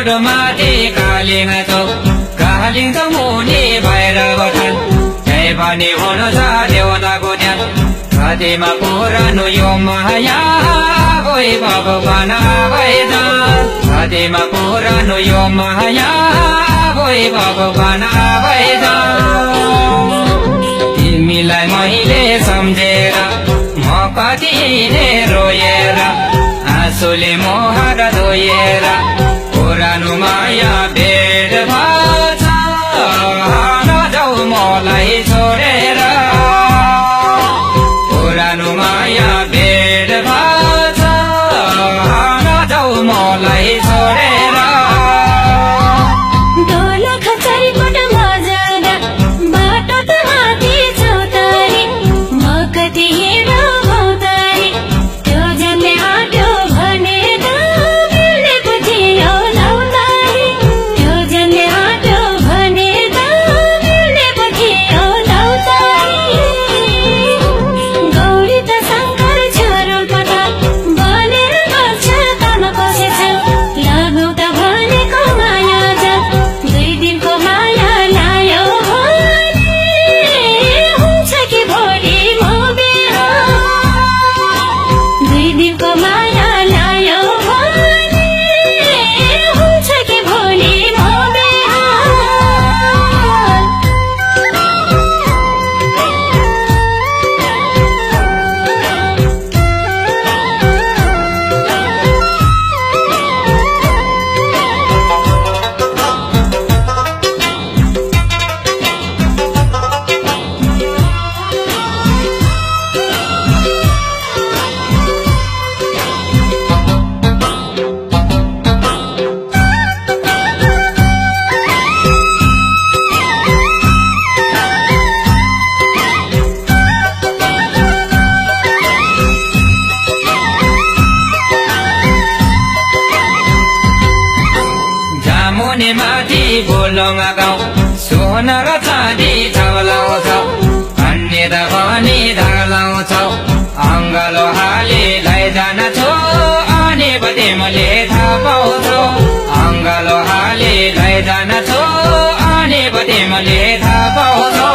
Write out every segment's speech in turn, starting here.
माथि कालिङ चौक कालिङ त मुनि भैरवथान जय पनि हुनु छ देउताको ध्यान कतिमा पुरानो यो माया वैभव बनाइजान कतिमा पुरानो यो माया वैभव बनाइजान तिमीलाई मैले सम्झेर म कति नै रोएर आँसुले मोहर धोएर पुरानो माया भेट भएछ नजाऊ मलाई छोडेर पुरानो माया भेट भएछ नजाऊ मलाई छोडेर माथि बोलौँगा गाउँ सोना र चाँदी छाउलाउँछ अन्य त पनि धालाउँछौ अङ्गालो हाले लैजान छो अनि तिमीले थाहा पाउँछौ अङ्गालो हाले लैजान छो अनि तिमीले थाहा पाउँछौ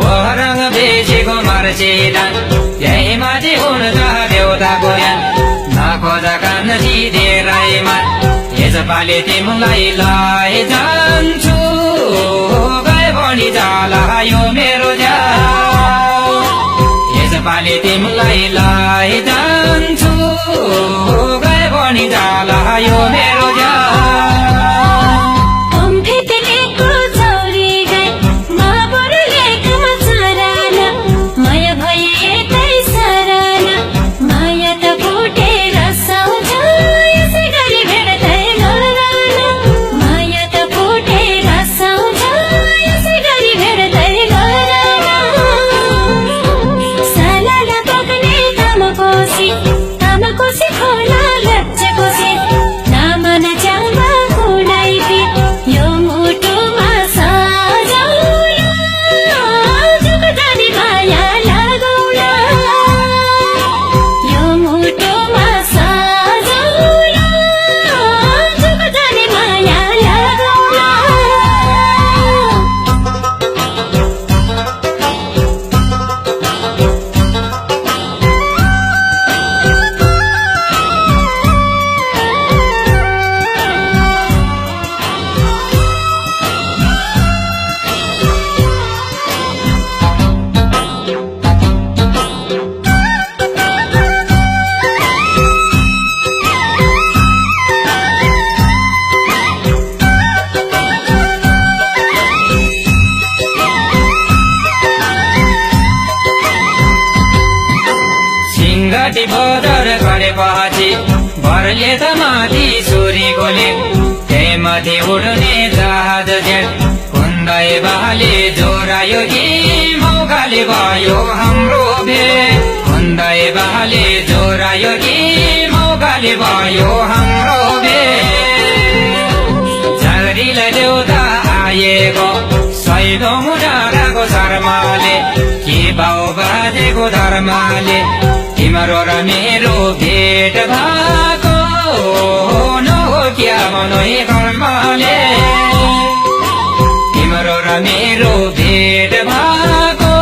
वरङ बेचेको मर्सिदान यही माथि हुनु छ देउताको यान नखोजा कान्छी धेरैमा यसपालि तिमीलाई लैजान्छु गए पनि जाला यो मेरो जान यसपालि तिमीलाई लैजान्छु गए पनि जाला यो मेरो जान बदर गरेपछि भरले त माथि सुरीको लेख त्यही माथि उड्ने जहाज जेठ कुन्दै बाले जोरायो कि मौकाले भयो हाम्रो भेट कुन्दै बाले जोरायो कि मौकाले भयो हाम्रो भेट झारीलाई देउता आएको सैदौं डाँडाको शर्माले के बाउ बाजेको धर्मले तिम्रो र मेरो भेट भएको नहो मनोही कर्मले तिम्रो र मेरो भेट भएको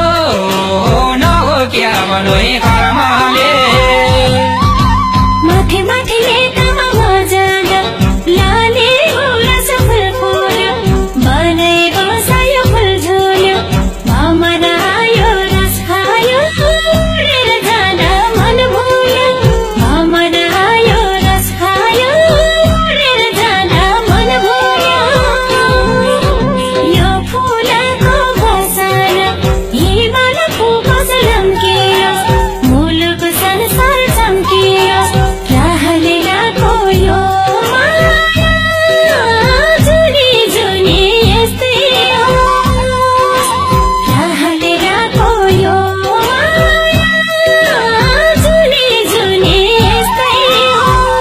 नहो क्या मनोही कर्मले माथि माथि लेकामा मजागा लाले गुराँस फुल फुल्यो बनाइ बसायो फुल झुल्यो भमर आयो रस खायो उडेर जाँदा मन भुल्यो भमर आयो रस खायो उडेर जाँदा मन भुल्यो यो फुलको बसार हिमालको फसल लम्कियोस् मुलुक संसार चम्कियोस् राहले राखो यो माया जुनी जुनी यस्तै होस् राहले राखो यो माया जुनी जुनी यस्तै होस्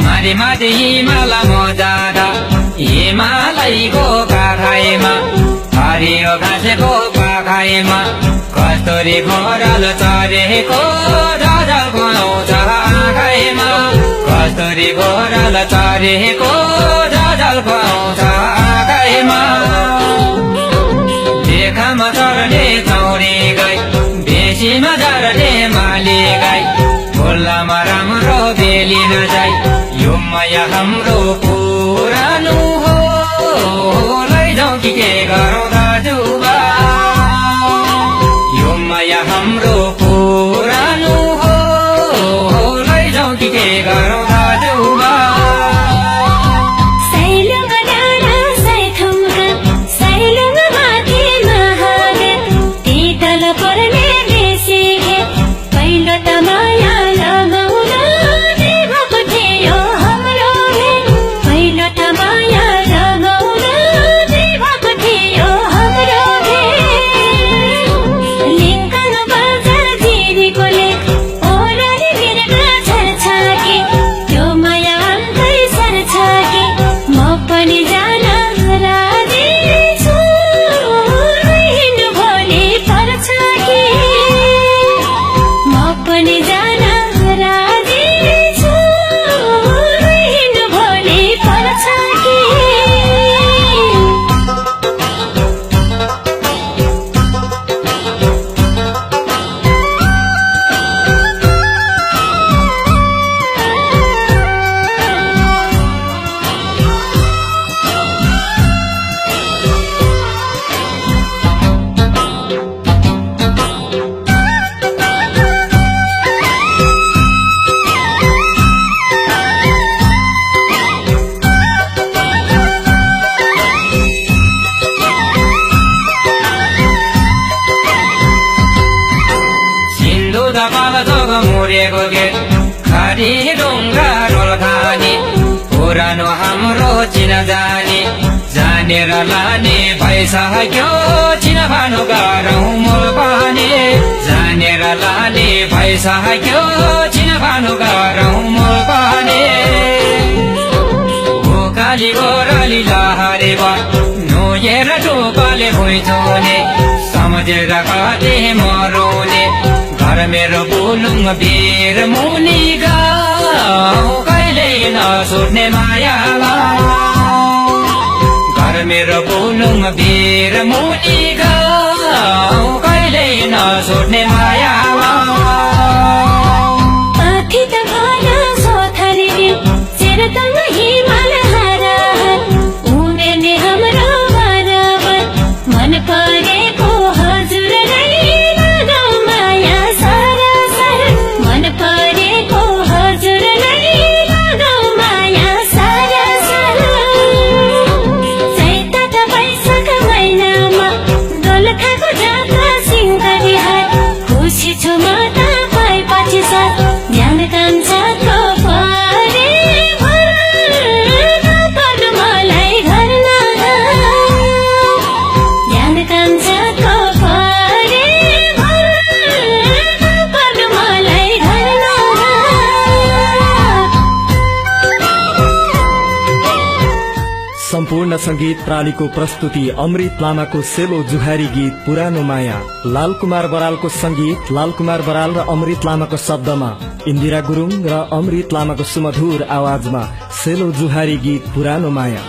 माथि माथि हिमाल म जाँदा हिमालयको काखाइमा हरियो घाँसेको पाखाइमा कस्तुरी घोरालो चरेको झझल्को आउँछ आँखाइमा कस्तुरी घोरालो चरेको झझल्को आउँछ आँखाइमा देखामा चढ्ने चौरी गाई बेसीमा झर्ने माली गाई खुल्लामा राम्रो बेलिन जाइ यो माया हाम्रो पुरानो हो लैजाउँ कि के गरौँ दाजुबा यो माया हाम्रो पुरानो हो लैजाउँ कि के गरौँ दाजुबा सैलुङमा डाँडा सैथुमका सैलुङमा माथि महादेव तितल पर्ने बेसी खेत पहिलो त माया लगाउन देवको थियो हाम्रो भेट पहिलो त माया लगाउन देवको थियो हाम्रो भेट लिङ्कन बजार जिरीको लेख ओरली बिरका छरछाकी त्यो माया अन्तै सरछाकी म पनि जान राजी छु हिँड्नु भोलि पर्छ कि म पनि जान राजी छु हिँड्नु भोलि पर्छ कि सिन्धु दपाल जोग मुरेको गेट खाडी ढुङ्गा रोल खाने पुरानो हाम्रो चिन जाने जानेर लाने भइसक्यो चिन भानु गरौँ मोल पाने जानेर लाने भइसक्यो चिन भानु गरौँ मोल पाने काली गोराली लहरे नोएर टोपाले भुइँचोने सम्झेर कति मरोने घर मेरो बुलुङ वीर मुनि गाउँ कहिले नसुट्ने माया घर मेरो बुलुङ वीर मुनि गाउँ कहिले नसुट्ने माया पाथी त भन सोथरी चिरतमा हिमाल हराहर उमेर्ने हाम्रो बराबर मन परेको हजुरलाई लगाउँ माया सरसर मन परेको हजुरलाई लगाउँ माया सरसर चैत त सम्पूर्ण संगीत प्रालीको प्रस्तुति अमृत लामाको सेलो जुहारी गीत पुरानो माया। लाल कुमार बरालको संगीत, लाल कुमार बराल र अमृत लामाको शब्दमा इन्दिरा गुरुङ र अमृत लामाको सुमधुर आवाजमा सेलो जुहारी गीत पुरानो माया।